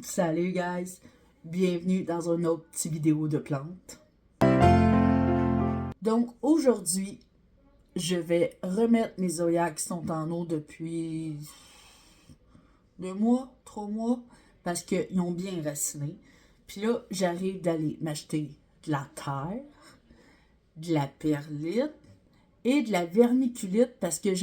Salut guys, bienvenue dans une autre petite vidéo de plantes. Donc aujourd'hui, je vais remettre mes zoyas qui sont en eau depuis 2 mois, 3 mois, parce qu'ils ont bien raciné. Puis là, j'arrive d'aller m'acheter de la terre, de la perlite et de la vermiculite parce que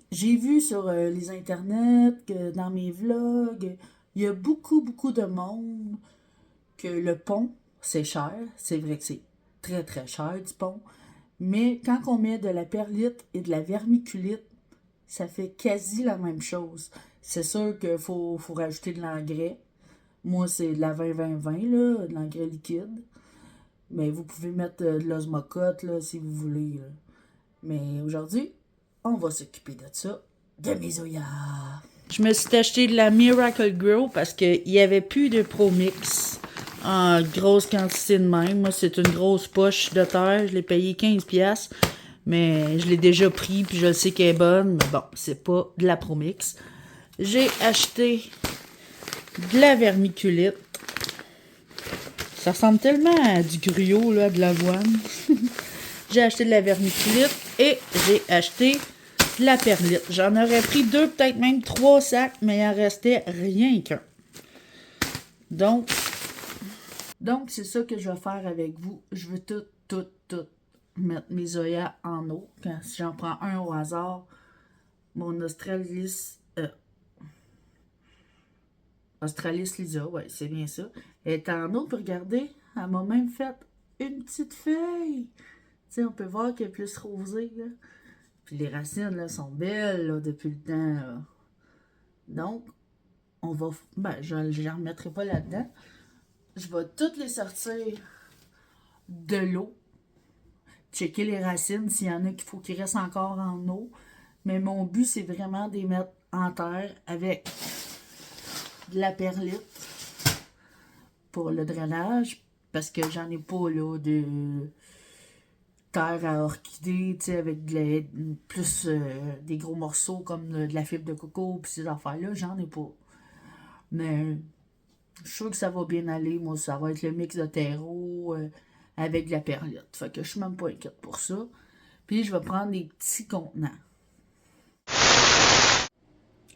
j'ai vu sur les internets, que dans mes vlogs, il y a beaucoup de monde que le pont, c'est cher. C'est vrai que c'est très cher du pont. Mais quand on met de la perlite et de la vermiculite, ça fait quasi la même chose. C'est sûr qu'il faut rajouter de l'engrais. Moi, c'est de la 20-20-20, là, de l'engrais liquide. Mais vous pouvez mettre de l'osmocote, là, si vous voulez. Là. Mais aujourd'hui, on va s'occuper de ça, de mes zoyas. Je me suis acheté de la Miracle Grow parce qu'il n'y avait plus de Pro Mix en grosse quantité de même. Moi, c'est une grosse poche de terre. Je l'ai payé 15$. Mais je l'ai déjà pris, puis je sais qu'elle est bonne. Mais bon, c'est pas de la Pro Mix. J'ai acheté de la vermiculite. Ça ressemble tellement à du gruau, là, de l'avoine. J'ai acheté de la vermiculite et j'ai acheté de la perlite. J'en aurais pris 2, peut-être même 3 sacs, mais il en restait rien qu'un. Donc, c'est ça que je vais faire avec vous. Je veux tout mettre mes zoyas en eau. Si j'en prends un au hasard, mon Australis Lisa, ouais, c'est bien ça. Elle est en eau, puis regardez, elle m'a même fait une petite feuille. Tu sais, on peut voir qu'elle est plus rosée, là. Puis les racines, là, sont belles, là, depuis le temps, là. Donc, on va... je ne remettrai pas là-dedans. Je vais toutes les sortir de l'eau. Checker les racines, s'il y en a qu'il faut qu'ils restent encore en eau. Mais mon but, c'est vraiment de les mettre en terre avec de la perlite pour le drainage. Parce que j'en ai pas, là, de terre à orchidée, tu sais, avec plus des gros morceaux comme de la fibre de coco puis ces affaires-là, j'en ai pas. Mais je suis sûr que ça va bien aller. Moi, ça va être le mix de terreau avec de la perlite. Fait que je suis même pas inquiète pour ça. Puis je vais prendre des petits contenants.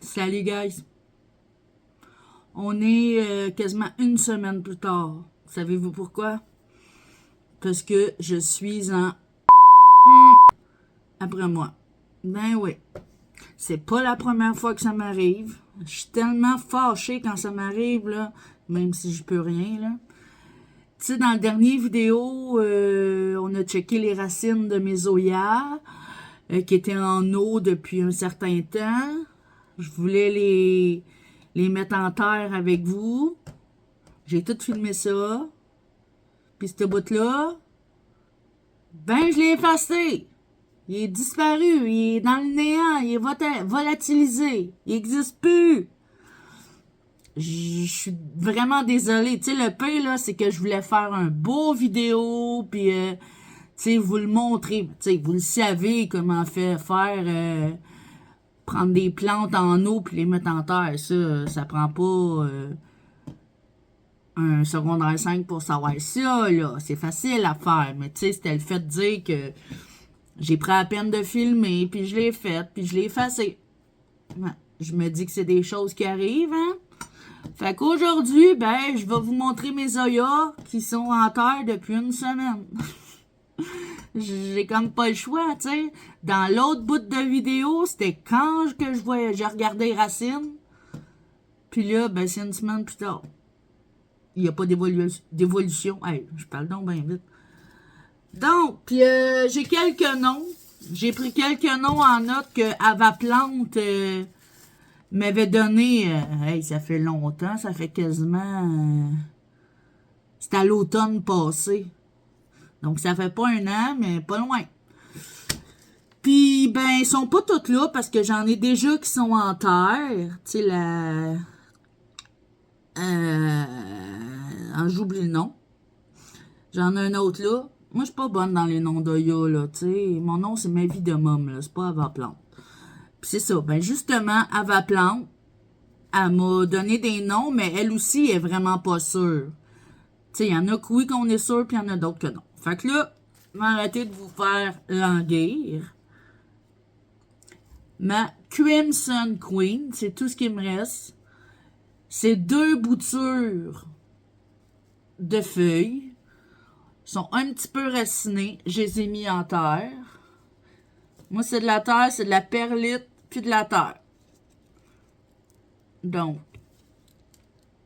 Salut guys! On est quasiment une semaine plus tard. Savez-vous pourquoi? Parce que je suis en après moi. Ben oui. C'est pas la première fois que ça m'arrive. Je suis tellement fâchée quand ça m'arrive, là, même si je peux rien, là. Tu sais, dans le dernier vidéo, on a checké les racines de mes zoyas, qui étaient en eau depuis un certain temps. Je voulais les mettre en terre avec vous. J'ai tout filmé ça. Puis ce bout-là, ben je l'ai effacé. Il est disparu, il est dans le néant, il est volatilisé, il n'existe plus. Je suis vraiment désolée. Tu sais, le pire, là, c'est que je voulais faire un beau vidéo, puis, tu sais, vous le montrer. Tu sais, vous le savez comment faire, prendre des plantes en eau, puis les mettre en terre. Ça prend pas un secondaire 5 pour savoir ça, là. C'est facile à faire, mais tu sais, c'était le fait de dire que j'ai pris la peine de filmer, puis je l'ai fait, puis je l'ai effacé. Ouais, je me dis que c'est des choses qui arrivent, hein? Fait qu'aujourd'hui, ben, je vais vous montrer mes zoyas qui sont en terre depuis une semaine. J'ai comme pas le choix, tu sais. Dans l'autre bout de vidéo, c'était quand que je regardais les racines. Puis là, ben, c'est une semaine plus tard. Il n'y a pas d'évolution. Hey, je parle donc bien vite. Donc, puis j'ai quelques noms. J'ai pris quelques noms en note que Avaplante m'avait donné. Hey, ça fait longtemps, ça fait quasiment... c'était à l'automne passé. Donc, ça fait pas un an, mais pas loin. Puis, ben, ils sont pas toutes là parce que j'en ai déjà qui sont en terre. Tu sais, j'oublie le nom. J'en ai un autre là. Moi, je suis pas bonne dans les noms d'Oya, là, tu sais. Mon nom, c'est ma vie de môme, là. C'est pas Avaplante. Puis c'est ça. Ben, justement, Avaplante, elle m'a donné des noms, mais elle aussi est vraiment pas sûre. Tu sais, il y en a que oui qu'on est sûr, puis il y en a d'autres que non. Fait que là, m'arrêtez de vous faire languir. Ma Crimson Queen, c'est tout ce qui me reste. C'est 2 boutures de feuilles. Sont un petit peu racinées. Je les ai mis en terre. Moi, c'est de la terre, c'est de la perlite, puis de la terre. Donc,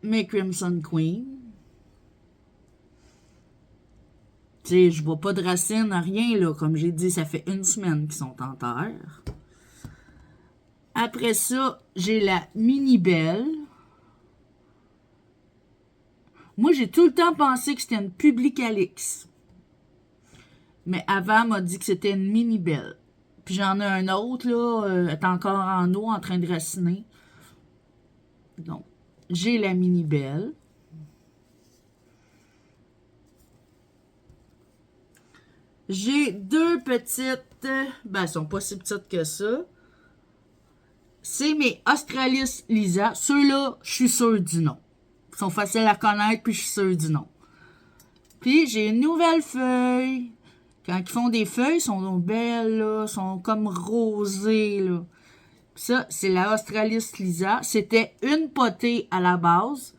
mes Crimson Queen. Tu sais, je vois pas de racines, rien, là. Comme j'ai dit, ça fait 1 semaine qu'ils sont en terre. Après ça, j'ai la Mini Belle. Moi, j'ai tout le temps pensé que c'était une Publicalix. Mais avant, m'a dit que c'était une Mini Belle. Puis j'en ai un autre, là, est encore en eau, en train de raciner. Donc, j'ai la Mini Belle. J'ai 2 petites, ben, elles sont pas si petites que ça. C'est mes Australis Lisa. Ceux-là, je suis sûre du nom. Ils sont faciles à connaître, puis je suis sûre du nom. Puis, j'ai une nouvelle feuille. Quand ils font des feuilles, ils sont belles, là, sont comme rosées, là. Puis ça, c'est la Australis Lisa. C'était une potée à la base.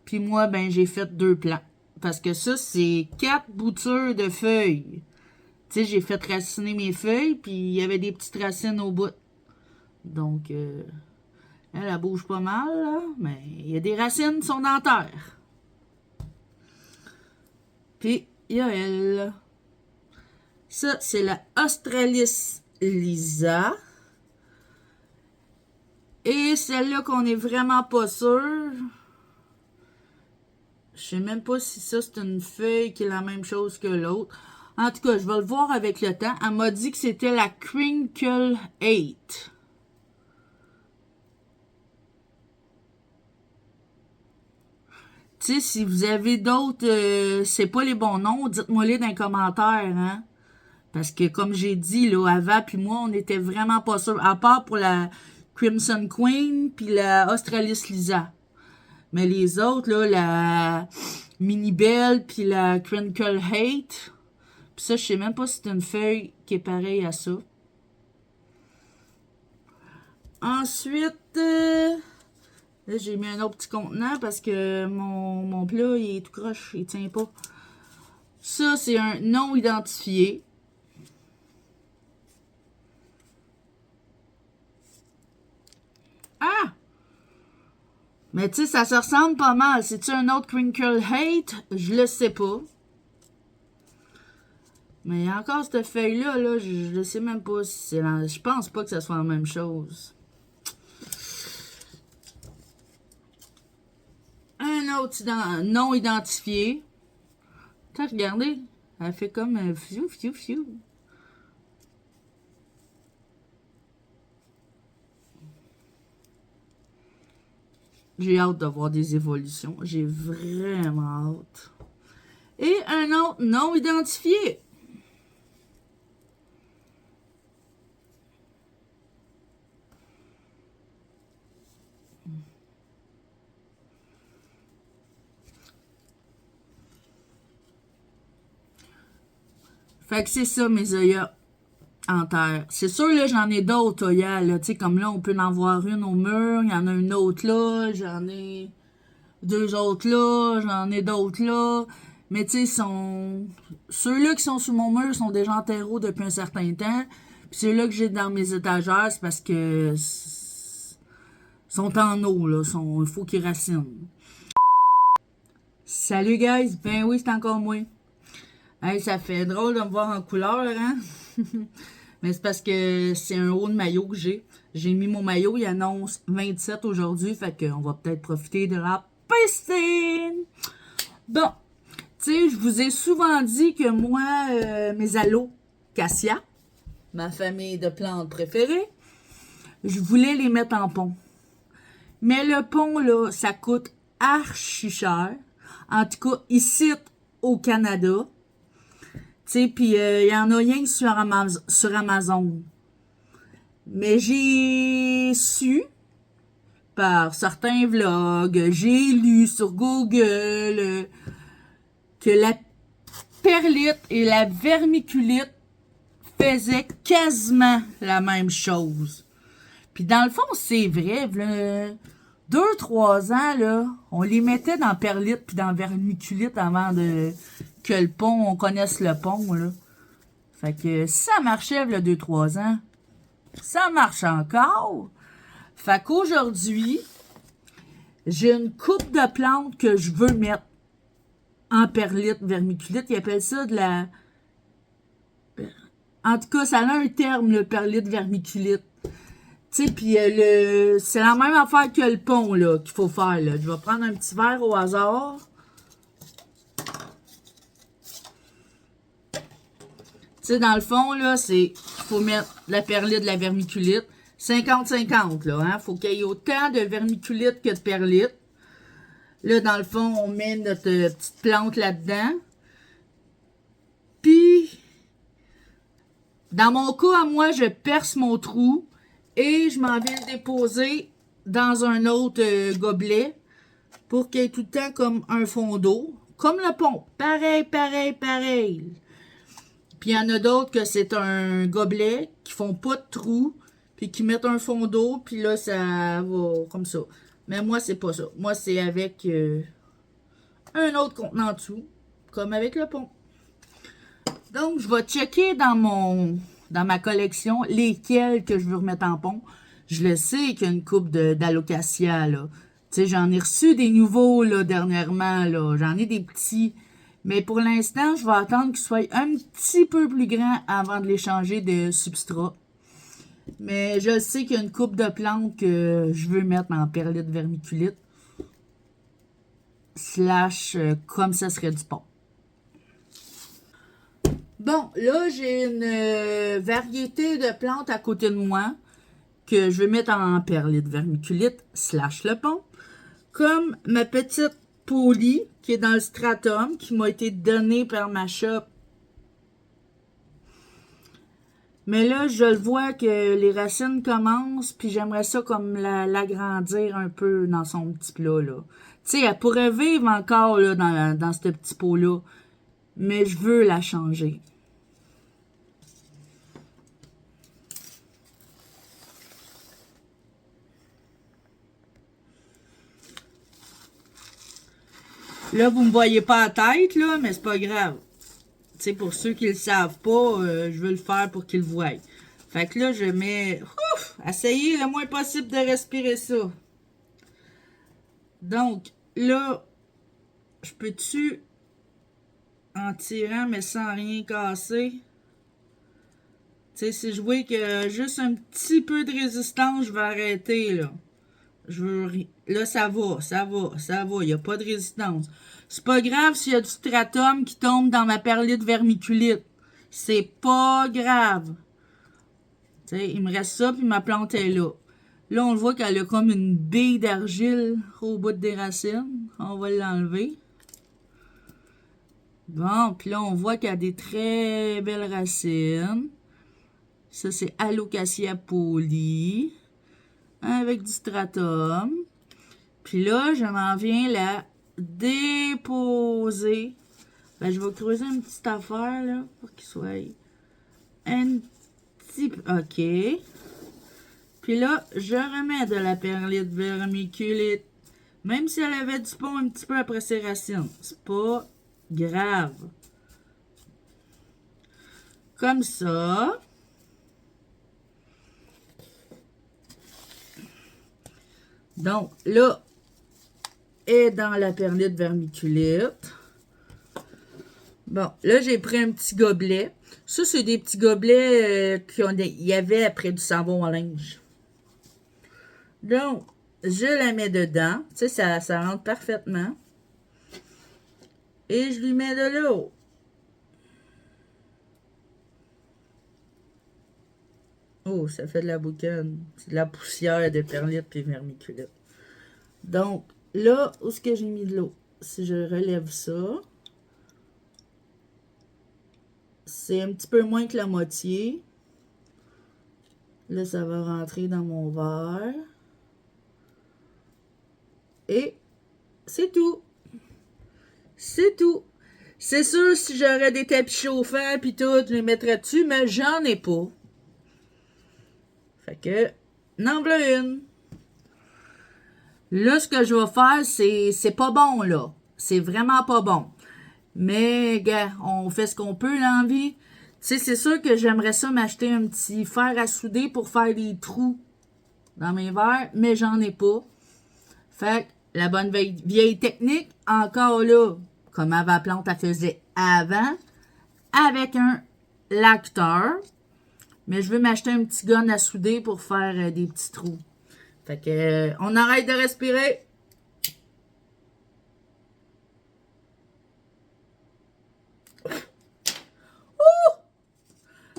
Puis moi, ben, j'ai fait 2 plants. Parce que ça, c'est 4 boutures de feuilles. Tu sais, j'ai fait raciner mes feuilles, puis il y avait des petites racines au bout. Donc, elle bouge pas mal, là, mais il y a des racines qui sont dans la terre. Puis, il y a elle. Ça, c'est la Australis Lisa. Et celle-là qu'on est vraiment pas sûr. Je sais même pas si ça, c'est une feuille qui est la même chose que l'autre. En tout cas, je vais le voir avec le temps. Elle m'a dit que c'était la Crinkle 8. Tu sais, si vous avez d'autres, c'est pas les bons noms, dites-moi-les dans les commentaires, hein. Parce que, comme j'ai dit, là, avant, puis moi, on était vraiment pas sûrs. À part pour la Crimson Queen, puis la Australis Lisa. Mais les autres, là, la Mini Belle, puis la Crinkle Hate. Puis ça, je sais même pas si c'est une feuille qui est pareille à ça. Ensuite, là, j'ai mis un autre petit contenant parce que mon plat, il est tout croche, il tient pas. Ça, c'est un non identifié. Ah! Mais tu sais, ça se ressemble pas mal. C'est-tu un autre Crinkle Hate? Je le sais pas. Mais il y a encore cette feuille-là, là, je ne sais même pas si c'est la... Je pense pas que ça soit la même chose. Un autre non identifié. T'as regardé? Elle fait comme un fiou, fiou, fiou. J'ai hâte de voir des évolutions. J'ai vraiment hâte. Et un autre non identifié. Fait que c'est ça, mes œillets en terre. C'est sûr, là, j'en ai d'autres œillets, là. Tu sais, comme là, on peut en voir une au mur. Il y en a une autre là. J'en ai 2 autres là. J'en ai d'autres là. Mais tu sais, ceux-là qui sont sous mon mur sont déjà en terreau depuis un certain temps. Puis ceux-là que j'ai dans mes étagères, c'est parce que sont en eau, là. Il faut qu'ils racinent. Salut, guys. Ben oui, c'est encore moi. Hey, ça fait drôle de me voir en couleur, hein? Mais c'est parce que c'est un haut de maillot que j'ai. J'ai mis mon maillot, il annonce 27 aujourd'hui, fait qu'on va peut-être profiter de la piscine. Bon, tu sais, je vous ai souvent dit que moi, mes alocasias, ma famille de plantes préférées, je voulais les mettre en pont. Mais le pont, là, ça coûte archi cher. En tout cas, ici, au Canada. Tu sais, puis il y en a rien que sur, sur Amazon. Mais j'ai su par certains vlogs, j'ai lu sur Google que la perlite et la vermiculite faisaient quasiment la même chose. Puis dans le fond, c'est vrai, là, 2-3 ans, là, on les mettait dans perlite puis dans vermiculite avant que le pont, on connaisse le pont, là. Fait que si ça marchait, là, 2-3 ans, ça marche encore. Fait qu'aujourd'hui, j'ai une coupe de plantes que je veux mettre en perlite, vermiculite. Ils appellent ça de la... En tout cas, ça a un terme, le perlite, vermiculite. Tu sais, puis c'est la même affaire que le pont, là, qu'il faut faire, là. Je vais prendre un petit verre au hasard. Tu sais, dans le fond, là, il faut mettre de la perlite, de la vermiculite. 50-50, là, hein. Faut qu'il y ait autant de vermiculite que de perlite. Là, dans le fond, on met notre petite plante là-dedans. Puis, dans mon cas, à moi, je perce mon trou et je m'en vais le déposer dans un autre gobelet pour qu'il y ait tout le temps comme un fond d'eau. Comme le pont. Pareil, pareil, pareil. Puis, il y en a d'autres que c'est un gobelet qui font pas de trou puis qui mettent un fond d'eau. Puis là, ça va comme ça. Mais moi, c'est pas ça. Moi, c'est avec un autre contenant en dessous. Comme avec le pont. Donc, je vais checker dans ma collection lesquels que je veux remettre en pont. Je le sais qu'il y a une coupe d'alocasia, là. Tu sais, j'en ai reçu des nouveaux, là, dernièrement, là. J'en ai des petits. Mais pour l'instant, je vais attendre qu'ils soient un petit peu plus grands avant de les changer de substrat. Mais je sais qu'il y a une coupe de plantes que je veux mettre en perlite vermiculite. / comme ça serait du pont. Bon, là, j'ai une variété de plantes à côté de moi que je vais mettre en perlite vermiculite / le pont. Comme ma petite Polly qui est dans le stratum, qui m'a été donnée par ma shop. Mais là, je le vois que les racines commencent, puis j'aimerais ça comme l'agrandir un peu dans son petit plat, là. Tu sais, elle pourrait vivre encore là, dans ce petit pot-là, mais je veux la changer. Là, vous me voyez pas à tête, là, mais c'est pas grave. Tu sais, pour ceux qui le savent pas, je veux le faire pour qu'ils le voient. Fait que là, je mets... Ouf! Essayez le moins possible de respirer ça. Donc, là, je peux-tu, en tirant, mais sans rien casser? Tu sais, si je vois que juste un petit peu de résistance, je vais arrêter, là. Là, ça va, ça va, ça va. Il n'y a pas de résistance. C'est pas grave s'il y a du stratum qui tombe dans ma perlite vermiculite. C'est pas grave. Tu sais, il me reste ça, puis ma plante est là. Là, on voit qu'elle a comme une bille d'argile au bout des racines. On va l'enlever. Bon, puis là, on voit qu'elle a des très belles racines. Ça, c'est Alocasia Polly. Avec du stratum. Puis là, je m'en viens la déposer. Ben, je vais creuser une petite affaire, là, pour qu'il soit un petit peu... OK. Puis là, je remets de la perlite vermiculite. Même si elle avait du pont un petit peu après ses racines. C'est pas grave. Comme ça. Donc, là, est dans la perlite vermiculite. Bon, là, j'ai pris un petit gobelet. Ça, c'est des petits gobelets qu'il y avait après du savon à linge. Donc, je la mets dedans. Tu sais, ça rentre parfaitement. Et je lui mets de l'eau. Oh, ça fait de la boucane. C'est de la poussière de perlite et vermiculite. Donc, là, où est-ce que j'ai mis de l'eau? Si je relève ça, c'est un petit peu moins que la moitié. Là, ça va rentrer dans mon verre. Et c'est tout. C'est tout. C'est sûr, si j'aurais des tapis chauffants puis tout, je les mettrais dessus, mais j'en ai pas. Fait que, n'en voilà une. Là, ce que je vais faire, c'est pas bon, là. C'est vraiment pas bon. Mais, gars, on fait ce qu'on peut, là, en vie. Tu sais, c'est sûr que j'aimerais ça m'acheter un petit fer à souder pour faire des trous dans mes verres, mais j'en ai pas. Fait que, la bonne vieille technique, encore là, comme Ava Plante elle faisait avant, avec un lacteur. Mais je veux m'acheter un petit gun à souder pour faire des petits trous. Fait que, on arrête de respirer.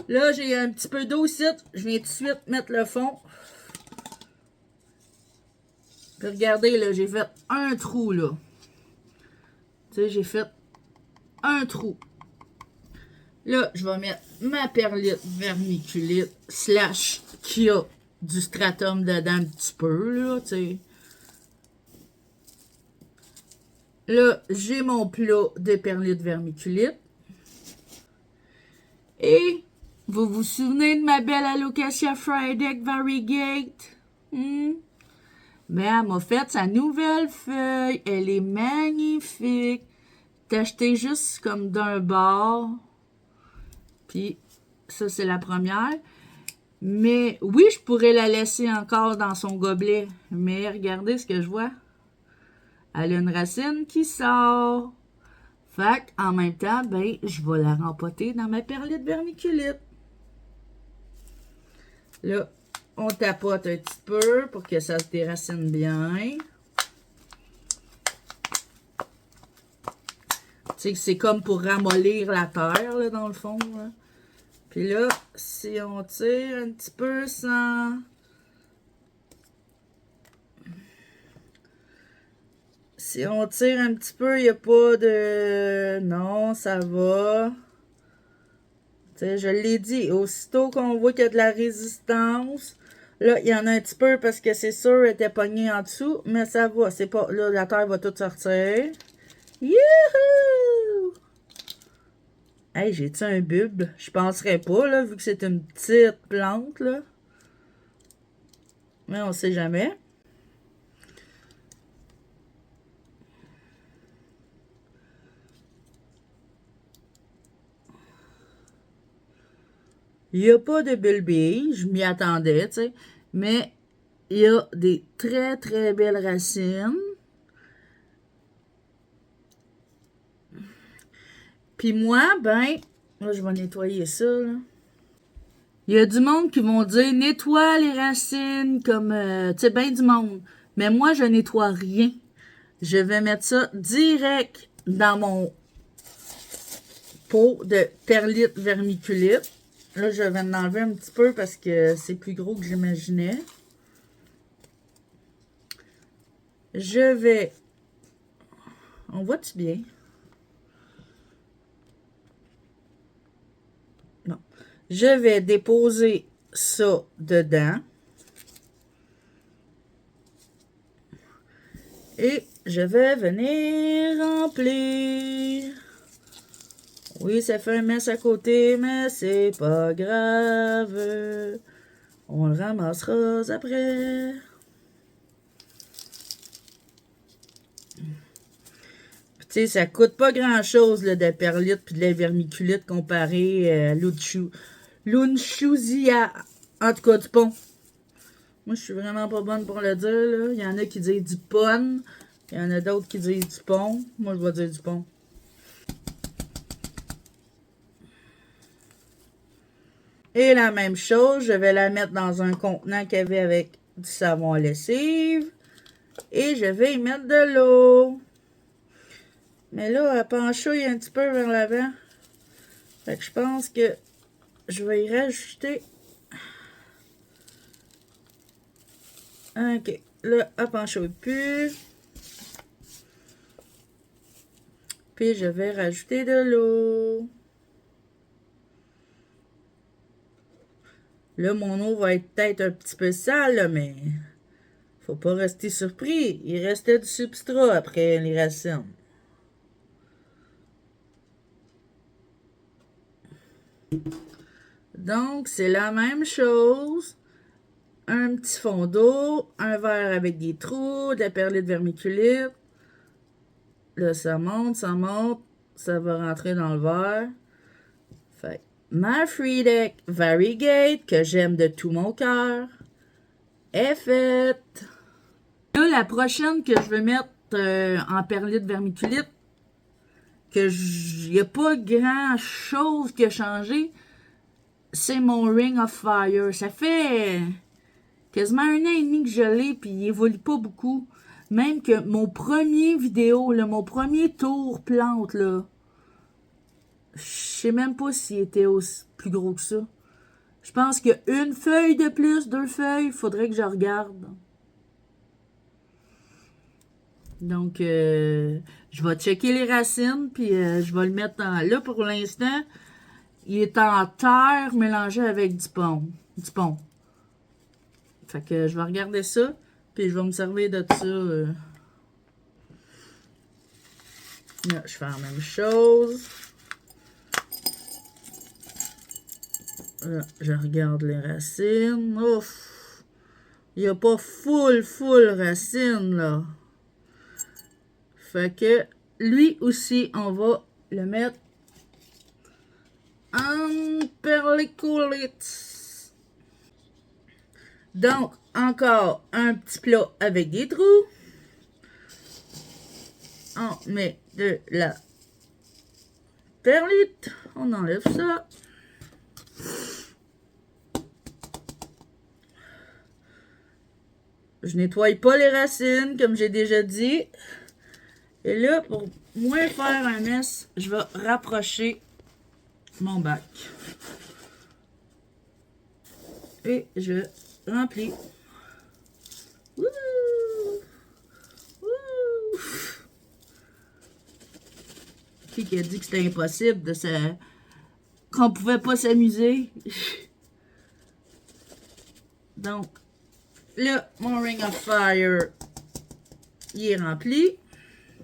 Là, j'ai un petit peu d'eau ici. Je viens tout de suite mettre le fond. Puis regardez, là, j'ai fait un trou, là. Tu sais, j'ai fait un trou. Là, je vais mettre ma perlite vermiculite slash qui a du stratum dedans un petit peu, là, tu sais. Là, j'ai mon plat de perlite vermiculite. Et vous vous souvenez de ma belle Alocasia Friday Variegate? Mais elle m'a fait sa nouvelle feuille. Elle est magnifique. T'as acheté juste comme d'un bord. Puis, ça, c'est la première. Mais oui, je pourrais la laisser encore dans son gobelet. Mais regardez ce que je vois. Elle a une racine qui sort. Fait en même temps, ben, je vais la rempoter dans ma perlite vermiculite. Là, on tapote un petit peu pour que ça se déracine bien. Tu sais, c'est comme pour ramollir la terre, là, dans le fond. Là. Puis là, si on tire un petit peu sans... Si on tire un petit peu, il n'y a pas de... Non, ça va. Tu sais, je l'ai dit, aussitôt qu'on voit qu'il y a de la résistance, là, il y en a un petit peu parce que c'est sûr, elle était pognée en dessous, mais ça va, c'est pas... Là, la terre va toute sortir. Youhou! Hey, j'ai-tu un bulbe? Je penserais pas, là, vu que c'est une petite plante, là. Mais on sait jamais. Il n'y a pas de bulbille, je m'y attendais, tu sais. Mais il y a des très, très belles racines. Puis moi, ben, là, je vais nettoyer ça, là. Il y a du monde qui vont dire nettoie les racines comme tu sais bien du monde. Mais moi je nettoie rien. Je vais mettre ça direct dans mon pot de perlite vermiculite. Là, je vais en enlever un petit peu parce que c'est plus gros que j'imaginais. Je vais... On voit-tu bien? Non. Je vais déposer ça dedans. Et je vais venir remplir. Oui, ça fait un mess à côté, mais c'est pas grave. On le ramassera après. Tu sais, ça coûte pas grand-chose de la perlite puis de la vermiculite comparé à l'unchousia. En tout cas, du pont. Moi, je suis vraiment pas bonne pour le dire. Là. Il y en a qui disent du pon. Il y en a d'autres qui disent du pont. Moi, je vais dire du pont. Et la même chose, je vais la mettre dans un contenant qu'il y avait avec du savon à lessive. Et je vais y mettre de l'eau. Mais là, elle penchouille un petit peu vers l'avant. Fait que je pense que je vais y rajouter. OK. Là, elle penchouille plus. Puis je vais rajouter de l'eau. Là, mon eau va être peut-être un petit peu sale, là, mais Faut pas rester surpris. Il restait du substrat après les racines. Donc, c'est la même chose. Un petit fond d'eau, un verre avec des trous, de la perlite vermiculite. Là, ça monte, ça va rentrer dans le verre. Fait ma Friedek Variegate, que j'aime de tout mon cœur, est faite. Là, la prochaine que je vais mettre en perlite vermiculite, que il n'y a pas grand chose qui a changé, c'est mon Ring of Fire. Ça fait quasiment 1 an et demi que je l'ai, puis il évolue pas beaucoup. Même que mon premier vidéo, là, mon premier tour plante, là, je sais même pas s'il était aussi plus gros que ça. Je pense qu'il y a une feuille de plus, 2 feuilles, faudrait que je regarde. Donc, je vais checker les racines, puis je vais le mettre en... Là, pour l'instant, il est en terre mélangé avec du pont. Fait que je vais regarder ça, puis je vais me servir de ça. Là, je fais la même chose. Là, je regarde les racines. Ouf! Il n'y a pas full racine, là. Fait que lui aussi, on va le mettre en perlicolite. Donc, encore un petit plat avec des trous. On met de la perlite. On enlève ça. Je nettoie pas les racines, comme j'ai déjà dit. Et là, pour moins faire un mess, je vais rapprocher mon bac. Et je remplis. Wouh! Wouh! Qui a dit que c'était impossible de se... qu'on pouvait pas s'amuser? Donc, là, mon Ring of Fire, il est rempli.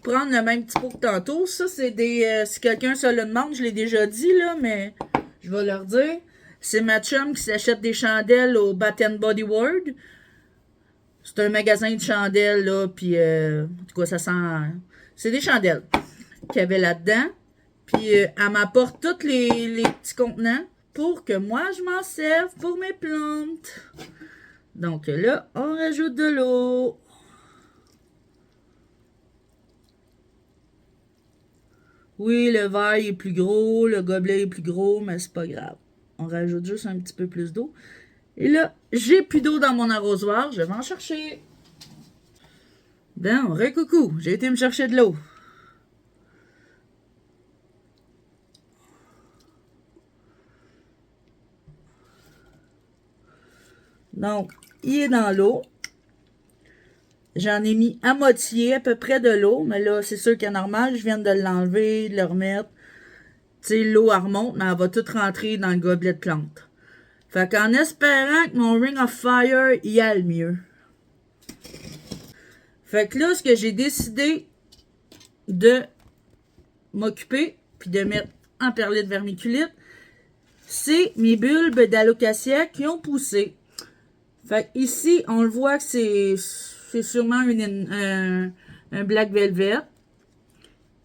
Prendre le même petit pot que tantôt. Ça, c'est des... si quelqu'un se le demande, je l'ai déjà dit, là, mais je vais leur dire. C'est ma chum qui s'achète des chandelles au Bath Body World. C'est un magasin de chandelles, là, puis... en tout cas, ça sent... C'est des chandelles qu'il y avait là-dedans. Puis, elle m'apporte tous les petits contenants pour que moi, je m'en serve pour mes plantes. Donc là, on rajoute de l'eau. Oui, le verre est plus gros, le gobelet est plus gros, mais c'est pas grave. On rajoute juste un petit peu plus d'eau. Et là, j'ai plus d'eau dans mon arrosoir, je vais en chercher. Bon, coucou, j'ai été me chercher de l'eau. Donc, il est dans l'eau. J'en ai mis à moitié, à peu près de l'eau, mais là, c'est sûr qu'est normal, je viens de l'enlever, de le remettre. Tu sais, l'eau, elle remonte, mais elle va toute rentrer dans le gobelet de plante. Fait qu'en espérant que mon Ring of Fire y aille mieux. Fait que là, ce que j'ai décidé de m'occuper, puis de mettre en perlite vermiculite, c'est mes bulbes d'alocasia qui ont poussé. Fait que ici, on le voit que c'est sûrement un Black Velvet.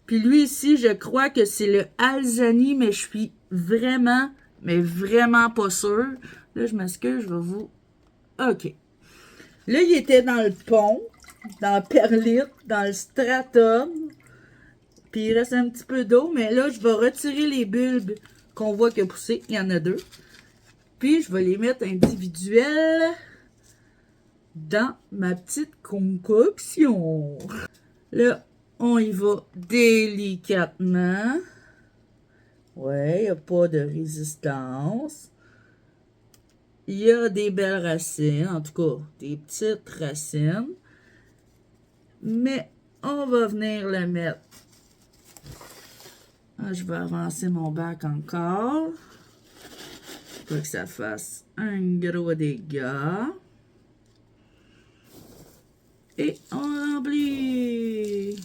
Puis lui ici, je crois que c'est le Alzani, mais je suis vraiment, mais vraiment pas sûre. Là, je m'excuse, je vais vous... OK. Là, il était dans le pont, dans la perlite, dans le stratum. Puis il reste un petit peu d'eau, mais là, je vais retirer les bulbes qu'on voit qu'il a poussé. Il y en a 2. Puis, je vais les mettre individuels dans ma petite concoction. Là, on y va délicatement. Ouais, il n'y a pas de résistance. Il y a des belles racines, en tout cas, des petites racines. Mais on va venir le mettre. Ah, je vais avancer mon bac encore. Pour que ça fasse un gros dégât. Et on remplit.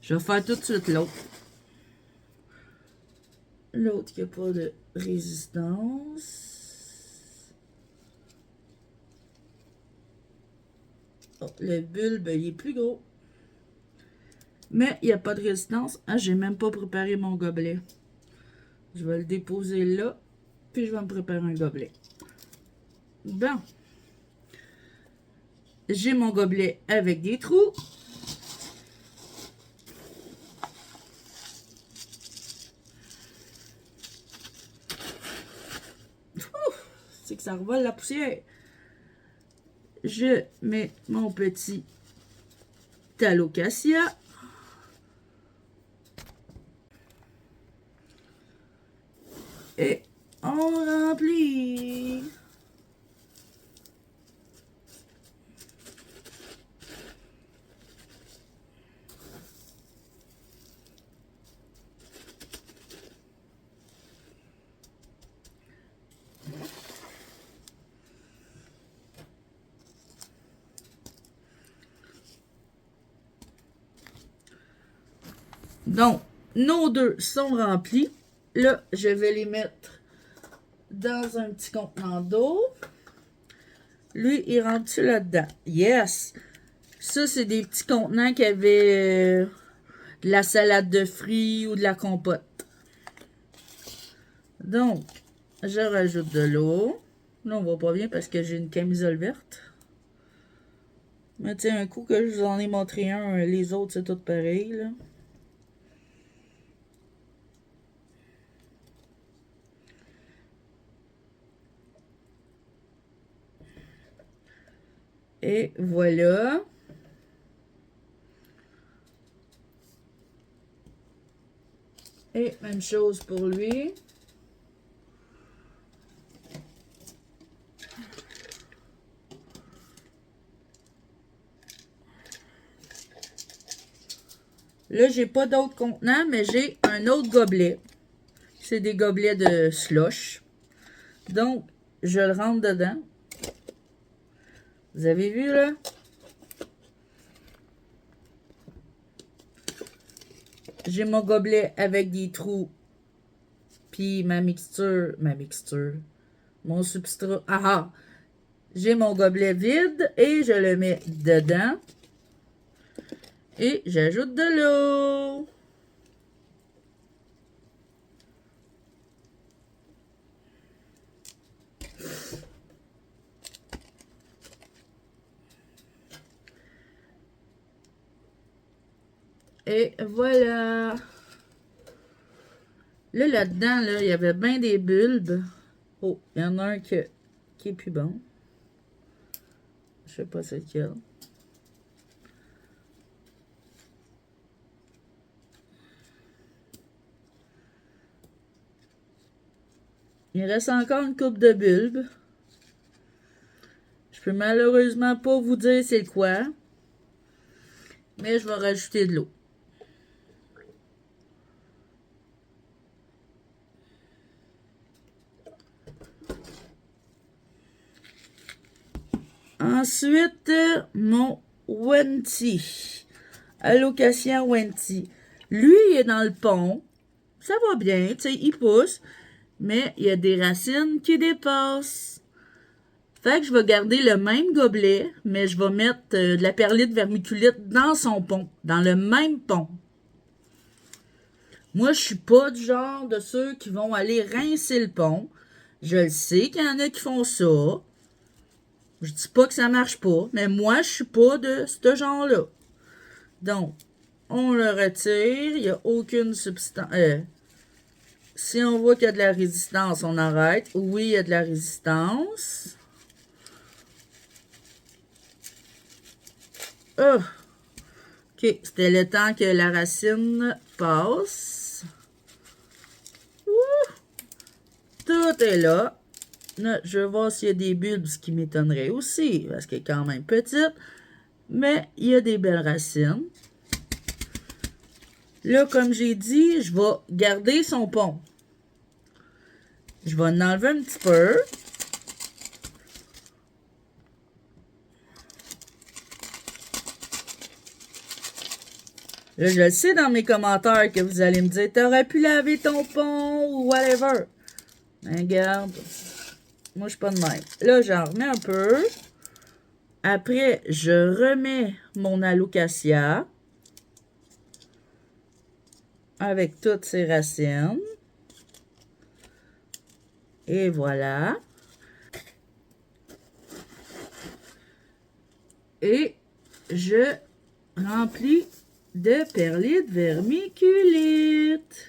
Je vais faire tout de suite l'autre. L'autre qui n'a pas de résistance. Oh, le bulbe, il est plus gros. Mais il n'y a pas de résistance. Ah, j'ai même pas préparé mon gobelet. Je vais le déposer là. Puis je vais me préparer un gobelet. Bon. J'ai mon gobelet avec des trous. C'est que ça revole la poussière. Je mets mon petit Talocasia. Et on remplit. Donc, nos deux sont remplis. Là, je vais les mettre dans un petit contenant d'eau. Lui, il rentre là-dedans. Yes! Ça, c'est des petits contenants qui avaient de la salade de fruits ou de la compote. Donc, je rajoute de l'eau. Là, on voit pas bien parce que j'ai une camisole verte. Mais tu sais, un coup que je vous en ai montré un, les autres, c'est tout pareil, là. Et voilà. Et même chose pour lui. Là, j'ai pas d'autres contenants, mais j'ai un autre gobelet. C'est des gobelets de slush. Donc, je le rentre dedans. Vous avez vu, là? J'ai mon gobelet avec des trous. Puis ma mixture. Mon substrat. Ah ah! J'ai mon gobelet vide et je le mets dedans. Et j'ajoute de l'eau. Et voilà. Là, là-dedans, là, il y avait bien des bulbes. Oh, il y en a un qui est plus bon. Je sais pas c'est lequel. Il reste encore une coupe de bulbes. Je peux malheureusement pas vous dire c'est quoi. Mais je vais rajouter de l'eau. Ensuite, mon Wenti. Alocasia Wenti. Lui, il est dans le pont. Ça va bien, tu sais, il pousse. Mais il y a des racines qui dépassent. Fait que je vais garder le même gobelet, mais je vais mettre de la perlite vermiculite dans son pont. Dans le même pont. Moi, je suis pas du genre de ceux qui vont aller rincer le pont. Je le sais qu'il y en a qui font ça. Je dis pas que ça marche pas, mais moi, je suis pas de ce genre-là. Donc, on le retire. Il n'y a aucune substance. Si on voit qu'il y a de la résistance, on arrête. Oui, il y a de la résistance. Oh. OK, c'était le temps que la racine passe. Ouh. Tout est là. Là, je vais voir s'il y a des bulbes, ce qui m'étonnerait aussi, parce qu'elle est quand même petite. Mais il y a des belles racines. Là, comme j'ai dit, je vais garder son pont. Je vais en enlever un petit peu. Là, je le sais dans mes commentaires que vous allez me dire « T'aurais pu laver ton pont ou whatever. » Mais regarde, moi, je suis pas de même. Là, j'en remets un peu. Après, je remets mon alocasia avec toutes ses racines. Et voilà. Et je remplis de perlite vermiculite.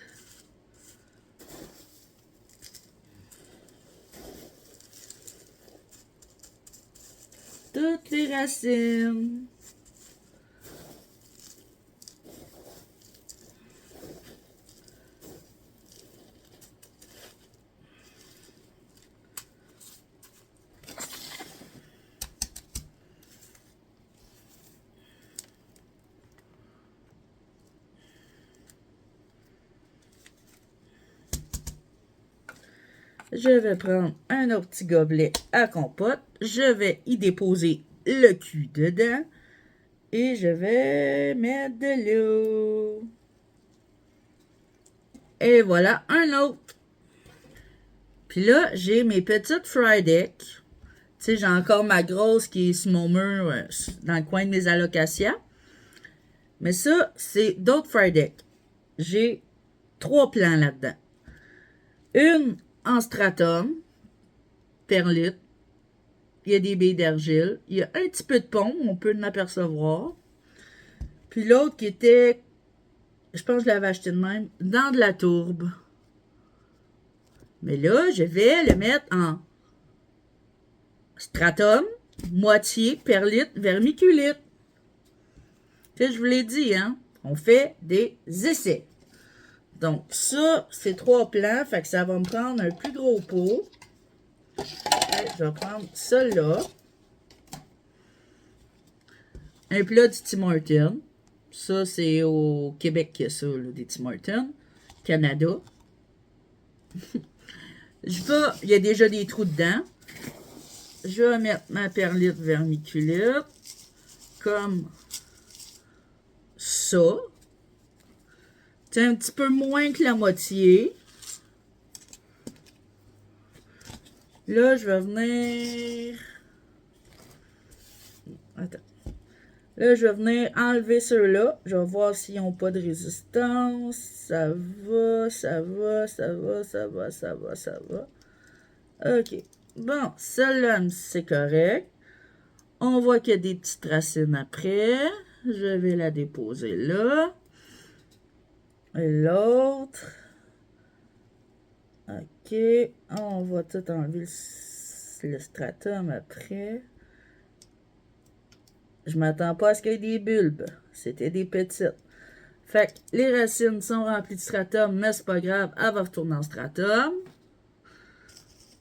Toutes les racines. Je vais prendre un autre petit gobelet à compote. Je vais y déposer le cul dedans. Et je vais mettre de l'eau. Et voilà, un autre. Puis là, j'ai mes petites fried eggs. Tu sais, j'ai encore ma grosse qui est sur mon mur, dans le coin de mes alocasia. Mais ça, c'est d'autres fried eggs. J'ai 3 plants là-dedans. Une en stratum, perlite. Il y a des billes d'argile. Il y a un petit peu de pont, on peut en apercevoir. Puis l'autre qui était, je pense que je l'avais acheté de même, dans de la tourbe. Mais là, je vais le mettre en stratum, moitié perlite, vermiculite. Tu sais, je vous l'ai dit, hein? On fait des essais. Donc, ça, c'est 3 plants, fait que ça va me prendre un plus gros pot. Je vais prendre ça là. Un plat du Tim Hortons. Ça, c'est au Québec qu'il y a ça, là, des Tim Hortons. Canada. Il y a déjà des trous dedans. Je vais mettre ma perlite vermiculite. Comme ça. C'est un petit peu moins que la moitié. Là, je vais venir... Attends. Là, je vais venir enlever ceux-là. Je vais voir s'ils n'ont pas de résistance. Ça va, ça va, ça va, ça va, ça va, ça va. OK. Bon, celle-là, c'est correct. On voit qu'il y a des petites racines après. Je vais la déposer là. Et l'autre. OK. On va tout enlever le stratum après. Je m'attends pas à ce qu'il y ait des bulbes. C'était des petites. Fait que les racines sont remplies de stratum, mais c'est pas grave, elle va retourner en stratum.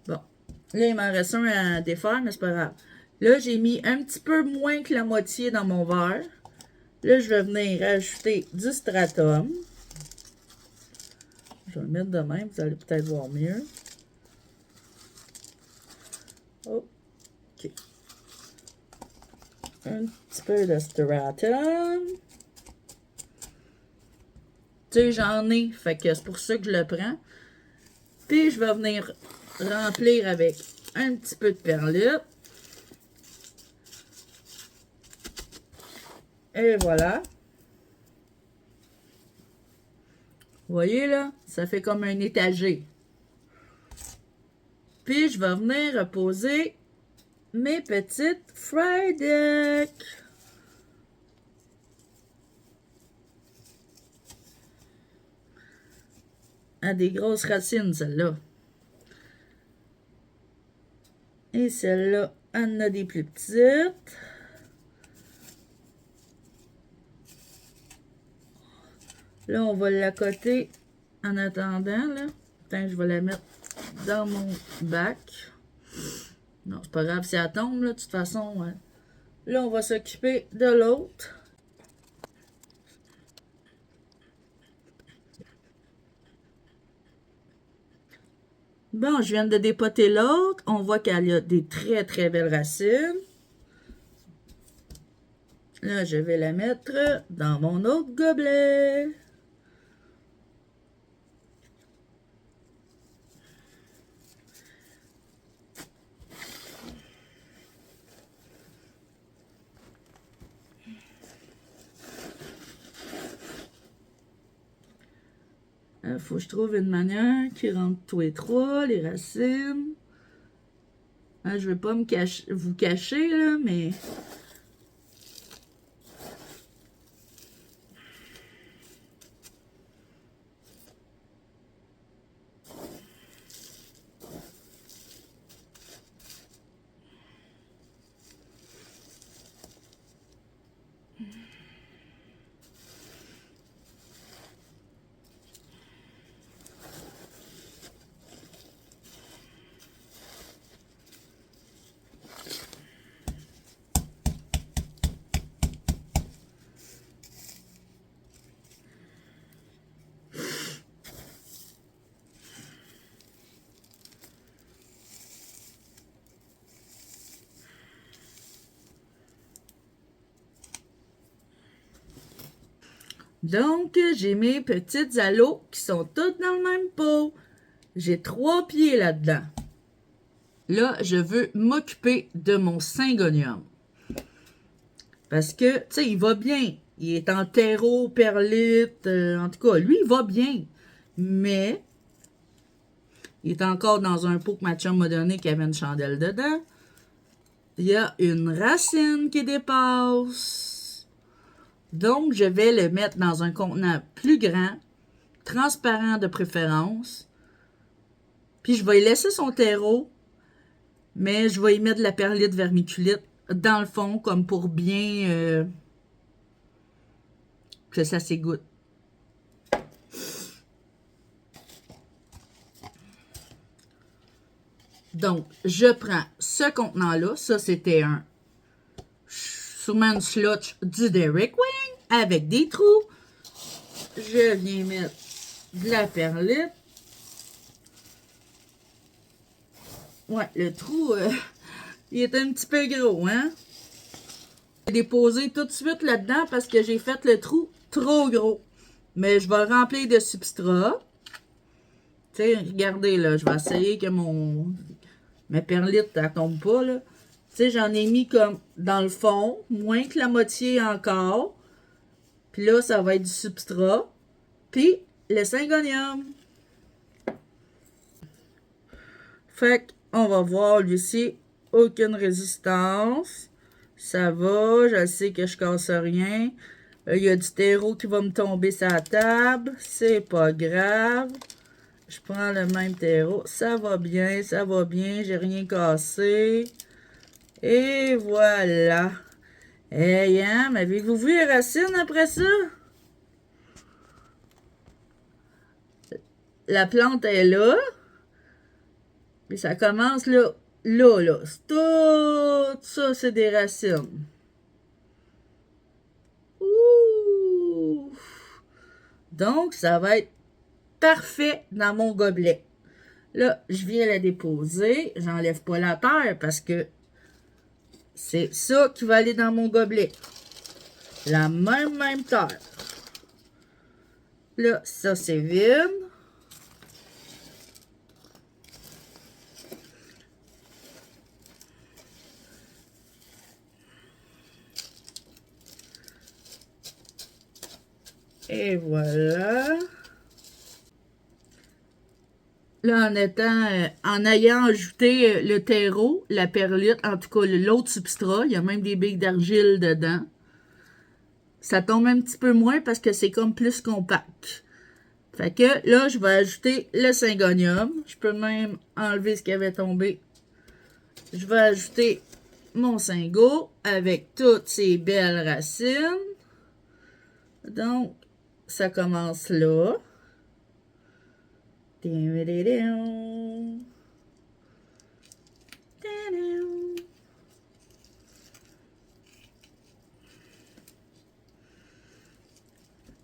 Bon. Là, il m'en reste un à défaire, mais c'est pas grave. Là, j'ai mis un petit peu moins que la moitié dans mon verre. Là, je vais venir ajouter du stratum. Je vais le mettre de même, vous allez peut-être voir mieux. Oh, OK. Un petit peu de stratum. Tu sais, j'en ai, fait que c'est pour ça que je le prends. Puis, je vais venir remplir avec un petit peu de perlite. Et voilà. Vous voyez là, ça fait comme un étagé. Puis, je vais venir reposer mes petites fried eggs. Ah, des grosses racines, celle-là. Et celle-là, elle en a des plus petites. Là, on va l'accoter en attendant, là. Attends, je vais la mettre dans mon bac. Non, c'est pas grave si elle tombe, là, de toute façon. Ouais. Là, on va s'occuper de l'autre. Bon, je viens de dépoter l'autre. On voit qu'elle a des très, très belles racines. Là, je vais la mettre dans mon autre gobelet. Il faut que je trouve une manière qui rentre tous les trois, les racines. Hein, je ne veux pas vous cacher, là, mais... Donc, j'ai mes petites aloes qui sont toutes dans le même pot. J'ai 3 pieds là-dedans. Là, je veux m'occuper de mon syngonium. Parce que, tu sais, il va bien. Il est en terreau, perlite. En tout cas, lui, il va bien. Mais, il est encore dans un pot que ma chum m'a donné qui avait une chandelle dedans. Il y a une racine qui dépasse. Donc, je vais le mettre dans un contenant plus grand, transparent de préférence. Puis, je vais y laisser son terreau, mais je vais y mettre de la perlite vermiculite dans le fond, comme pour bien que ça s'égoutte. Donc, je prends ce contenant-là. Ça, c'était un sûrement une slotch du Derek Wing avec des trous. Je viens mettre de la perlite. Ouais, le trou, il est un petit peu gros, hein? Je vais déposer tout de suite là-dedans parce que j'ai fait le trou trop gros. Mais je vais le remplir de substrat. Tu sais, regardez, là, je vais essayer que ma perlite, elle tombe pas, là. Tu sais, j'en ai mis comme dans le fond, moins que la moitié encore. Puis là, ça va être du substrat. Puis, le syngonium. Fait qu'on va voir, lui aussi, aucune résistance. Ça va, je sais que je casse rien. Il y a du terreau qui va me tomber sur la table. C'est pas grave. Je prends le même terreau. Ça va bien, j'ai rien cassé. Et voilà. Hey, hein, m'avez-vous vu les racines après ça? La plante est là. Puis ça commence là. Là. Tout ça, c'est des racines. Ouh! Donc, ça va être parfait dans mon gobelet. Là, je viens la déposer. J'enlève pas la terre parce que c'est ça qui va aller dans mon gobelet. La même terre. Là, ça, c'est vide. Et voilà. Là, en ayant ajouté le terreau, la perlite, en tout cas l'autre substrat, il y a même des billes d'argile dedans. Ça tombe un petit peu moins parce que c'est comme plus compact. Fait que là, je vais ajouter le syngonium. Je peux même enlever ce qui avait tombé. Je vais ajouter mon syngo avec toutes ces belles racines. Donc, ça commence là.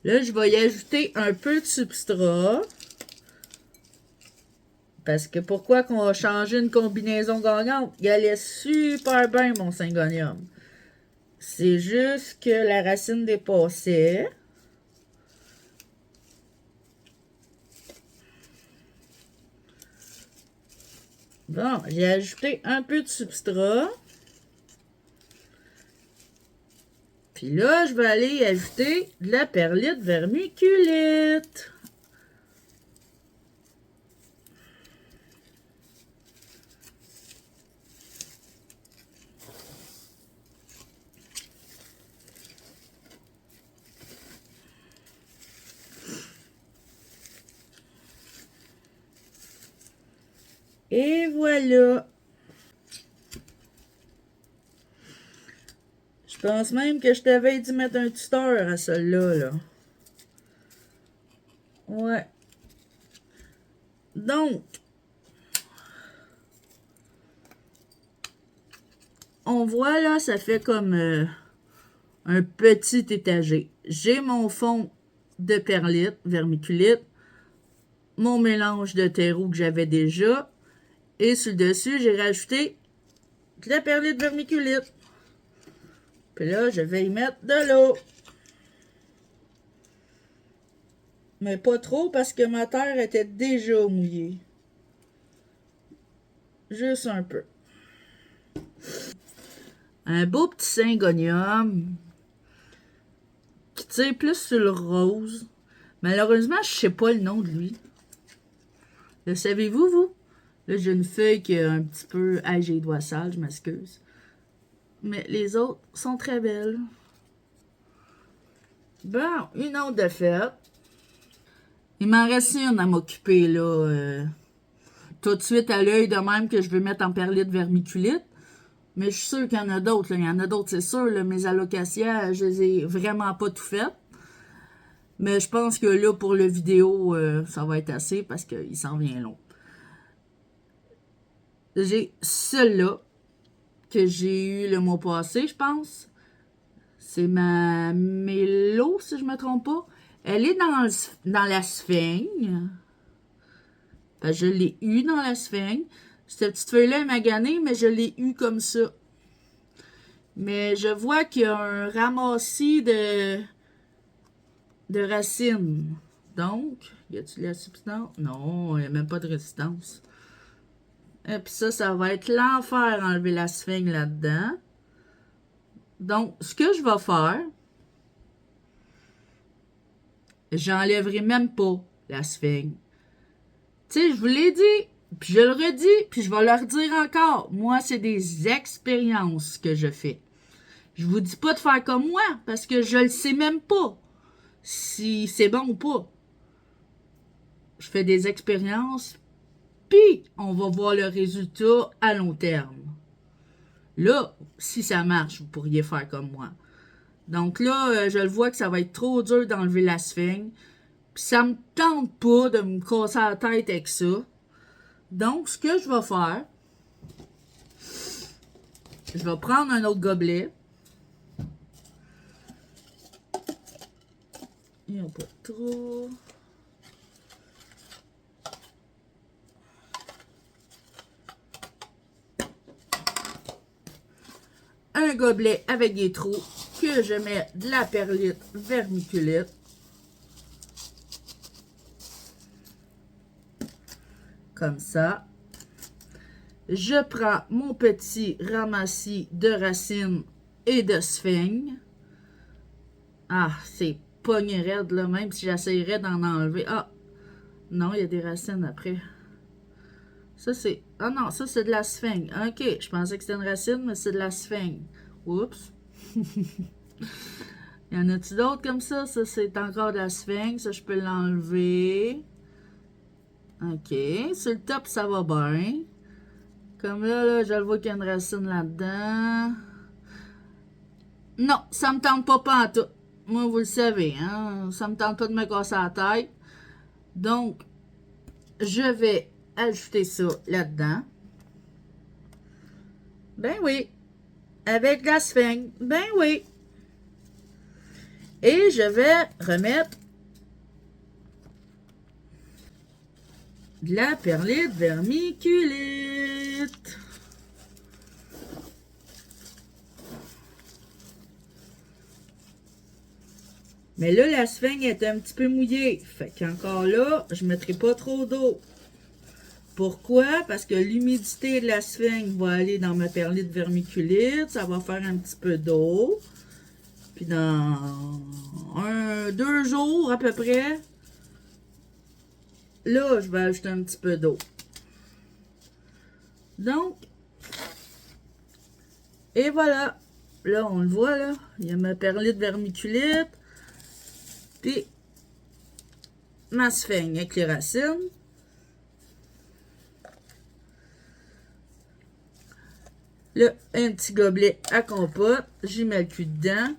Là, je vais y ajouter un peu de substrat. Parce que pourquoi qu'on a changé une combinaison gagnante? Il allait super bien, mon syngonium. C'est juste que la racine dépassait. Bon, j'ai ajouté un peu de substrat. Puis là, je vais aller ajouter de la perlite vermiculite. Et voilà. Je pense même que je t'avais dit mettre un tuteur à celle-là, là. Ouais. Donc, on voit là, ça fait comme un petit étagé. J'ai mon fond de perlite, vermiculite, mon mélange de terreau que j'avais déjà, et sur le dessus, j'ai rajouté de la perlite vermiculite. Puis là, je vais y mettre de l'eau. Mais pas trop parce que ma terre était déjà mouillée. Juste un peu. Un beau petit syngonium qui tire plus sur le rose. Malheureusement, je sais pas le nom de lui. Le savez-vous, vous? Là, j'ai une feuille qui a un petit peu... Ah, j'ai les doigts sales, je m'excuse. Mais les autres sont très belles. Bon, une autre de faite. Il m'en reste une à m'occuper, là. Tout de suite à l'œil de même que je veux mettre en perlite vermiculite. Mais je suis sûre qu'il y en a d'autres. Il y en a d'autres, c'est sûr. Là, mes alocasias, je les ai vraiment pas tout faites. Mais je pense que là, pour le vidéo, ça va être assez parce qu'il s'en vient long. J'ai celle-là que j'ai eu le mois passé, je pense. C'est ma Mélo, si je me trompe pas. Elle est dans la sphaigne. Je l'ai eu dans la sphaigne. Cette petite feuille-là est maganée, mais je l'ai eu comme ça. Mais je vois qu'il y a un ramassis de racines. Donc, y a-t-il la substance? Non, il n'y a même pas de résistance. Et puis ça va être l'enfer enlever la sphaigne là-dedans. Donc, ce que je vais faire, j'enlèverai même pas la sphaigne. Tu sais, je vous l'ai dit, puis je le redis, puis je vais le redire encore. Moi, c'est des expériences que je fais. Je vous dis pas de faire comme moi, parce que je le sais même pas si c'est bon ou pas. Je fais des expériences, puis on va voir le résultat à long terme. Là, si ça marche, vous pourriez faire comme moi. Donc là, je le vois que ça va être trop dur d'enlever la sphaigne. Puis ça me tente pas de me casser la tête avec ça. Donc, ce que je vais faire, je vais prendre un autre gobelet. Il n'y a pas trop. Un gobelet avec des trous que je mets de la perlite vermiculite. Comme ça. Je prends mon petit ramassis de racines et de sphaigne. Ah, c'est pogné raide là, même si j'essayerais d'en enlever. Ah, non, il y a des racines après. Ça, c'est... Ah non, ça, c'est de la sphaigne. OK, je pensais que c'était une racine, mais c'est de la sphaigne. Oups. Y en a-tu d'autres comme ça? Ça, c'est encore de la sphaigne. Ça, je peux l'enlever. OK. Sur le top, ça va bien. Comme là, je le vois qu'il y a une racine là-dedans. Non, ça me tente pas en tout. Moi, vous le savez, hein? Ça me tente pas de me casser la tête. Donc, je vais ajouter ça là-dedans. Ben oui. Avec la sphaigne. Ben oui. Et je vais remettre de la perlite vermiculite. Mais là, la sphaigne est un petit peu mouillée. Fait qu'encore là, je ne mettrai pas trop d'eau. Pourquoi? Parce que l'humidité de la sphaigne va aller dans ma perlite vermiculite. Ça va faire un petit peu d'eau. Puis dans 2 jours à peu près, là, je vais ajouter un petit peu d'eau. Donc, et voilà. Là, on le voit, là. Il y a ma perlite vermiculite. Puis, ma sphaigne avec les racines. Là, un petit gobelet à compote. J'y mets le cul dedans.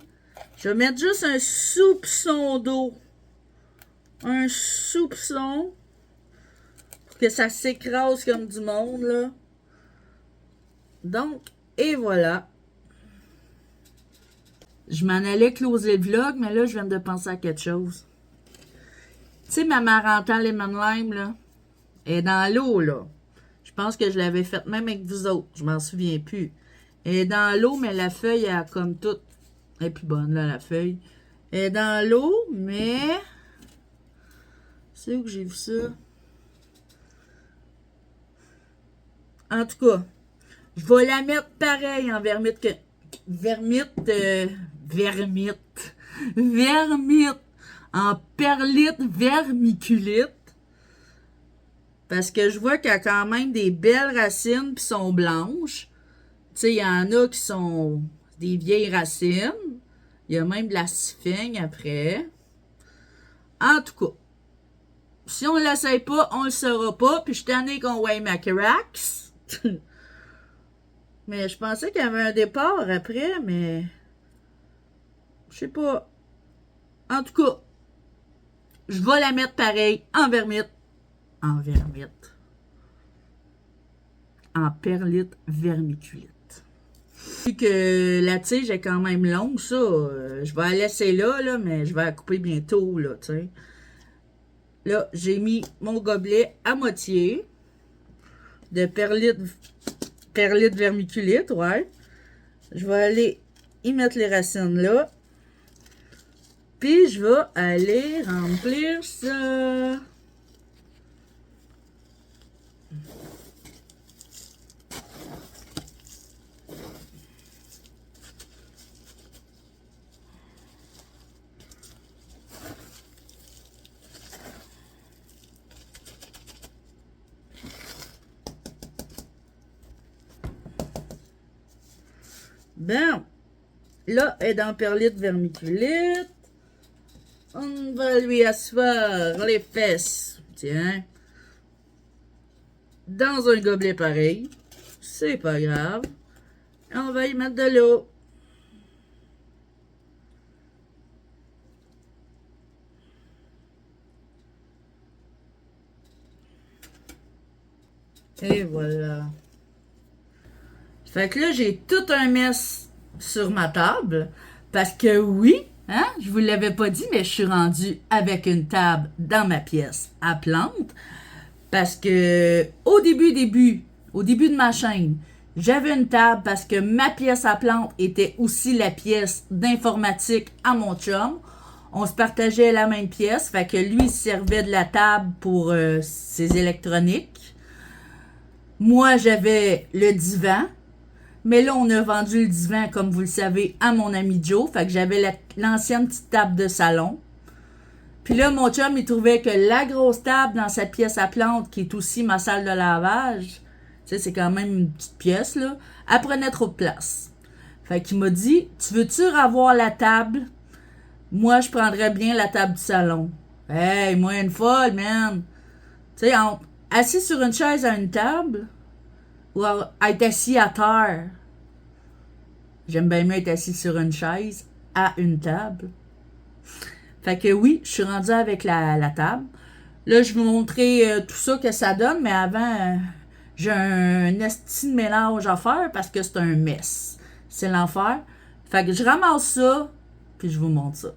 Je vais mettre juste un soupçon d'eau. Un soupçon. Pour que ça s'écrase comme du monde, là. Donc, et voilà. Je m'en allais closer le vlog, mais là, je viens de penser à quelque chose. Tu sais, ma Marantan Lemon Lime, là, elle est dans l'eau, là. Je pense que je l'avais faite même avec vous autres. Je m'en souviens plus. Elle est dans l'eau, mais la feuille, elle a comme toute... Elle est plus bonne, là, la feuille. Elle est dans l'eau, mais... C'est où que j'ai vu ça? En tout cas, je vais la mettre pareil en vermite que... Vermite. En perlite vermiculite. Parce que je vois qu'il y a quand même des belles racines puis sont blanches. Tu sais, il y en a qui sont des vieilles racines. Il y a même de la sphaigne après. En tout cas, si on ne l'essaye pas, on ne le saura pas. Puis je suis tannée qu'on voit ma Carax. Mais je pensais qu'il y avait un départ après, mais... Je sais pas. En tout cas, je vais la mettre pareil en vermite. En perlite vermiculite. Vu que la tige est quand même longue, ça, je vais la laisser là, mais je vais la couper bientôt, là, tu sais. Là, j'ai mis mon gobelet à moitié de perlite vermiculite, ouais. Je vais aller y mettre les racines là. Puis, je vais aller remplir ça. Bon, là, elle est dans perlite vermiculite. On va lui asseoir les fesses. Tiens. Dans un gobelet pareil. C'est pas grave. On va y mettre de l'eau. Et voilà. Fait que là, j'ai tout un mess sur ma table. Parce que oui, hein, je vous l'avais pas dit, mais je suis rendue avec une table dans ma pièce à plantes. Parce que au début de ma chaîne, j'avais une table parce que ma pièce à plantes était aussi la pièce d'informatique à mon chum. On se partageait la même pièce. Fait que lui, il servait de la table pour ses électroniques. Moi, j'avais le divan. Mais là, on a vendu le divan, comme vous le savez, à mon ami Joe. Fait que j'avais l'ancienne petite table de salon. Puis là, mon chum, il trouvait que la grosse table dans sa pièce à plantes, qui est aussi ma salle de lavage, tu sais, c'est quand même une petite pièce, là, elle prenait trop de place. Fait qu'il m'a dit, tu veux-tu revoir la table? Moi, je prendrais bien la table du salon. Hey, moi, une folle, man. Tu sais, assis sur une chaise à une table, ou être assis à terre. J'aime bien mieux être assis sur une chaise à une table. Fait que oui, je suis rendue avec la table. Là, je vais vous montrer tout ça que ça donne, mais avant, j'ai un esti de mélange à faire parce que c'est un mess. C'est l'enfer. Fait que je ramasse ça, puis je vous montre ça.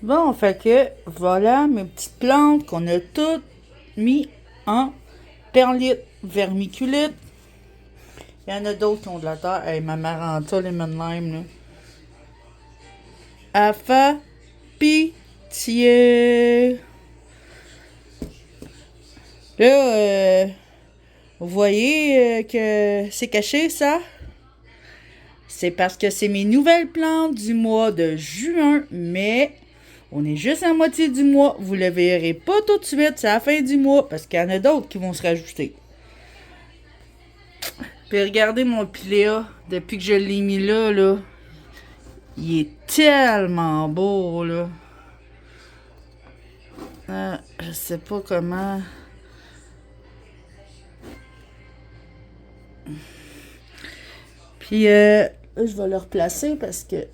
Bon, fait que voilà mes petites plantes qu'on a toutes mis en perlite vermiculite. Il y en a d'autres qui ont de la terre. Hey, ma maranta, les lime, là. À fa pitié. Là, vous voyez que c'est caché, ça? C'est parce que c'est mes nouvelles plantes du mois de juin, mais on est juste à la moitié du mois. Vous le verrez pas tout de suite, c'est à la fin du mois, parce qu'il y en a d'autres qui vont se rajouter. Puis regardez mon piléa, depuis que je l'ai mis là, il est tellement beau, là. Je sais pas comment. Puis là, je vais le replacer parce que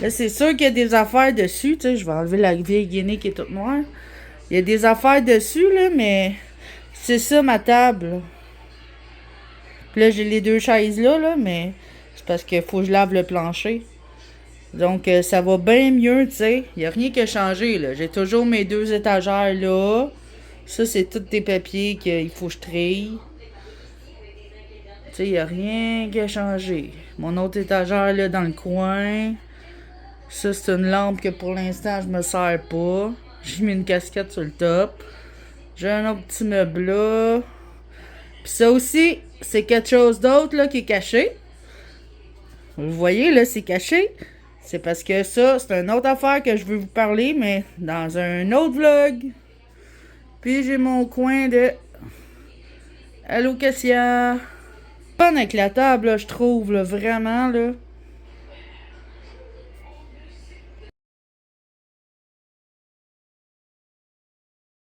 là, c'est sûr qu'il y a des affaires dessus, tu sais. Je vais enlever la vieille guinée qui est toute noire. Il y a des affaires dessus, là, mais c'est ça ma table, là. Puis là, j'ai les deux chaises là, mais c'est parce qu'il faut que je lave le plancher. Donc, ça va bien mieux, tu sais. Il n'y a rien qui a changé, là. J'ai toujours mes deux étagères là. Ça, c'est tous des papiers qu'il faut que je trie. Tu sais, il n'y a rien qui a changé. Mon autre étagère, là, dans le coin. Ça, c'est une lampe que pour l'instant, je me sers pas. J'ai mis une casquette sur le top. J'ai un autre petit meuble là. Puis ça aussi, c'est quelque chose d'autre, là, qui est caché. Vous voyez, là, c'est caché. C'est parce que ça, c'est une autre affaire que je veux vous parler, mais dans un autre vlog. Puis j'ai mon coin de Allocasia. Pas avec la table, là, je trouve, là, vraiment, là.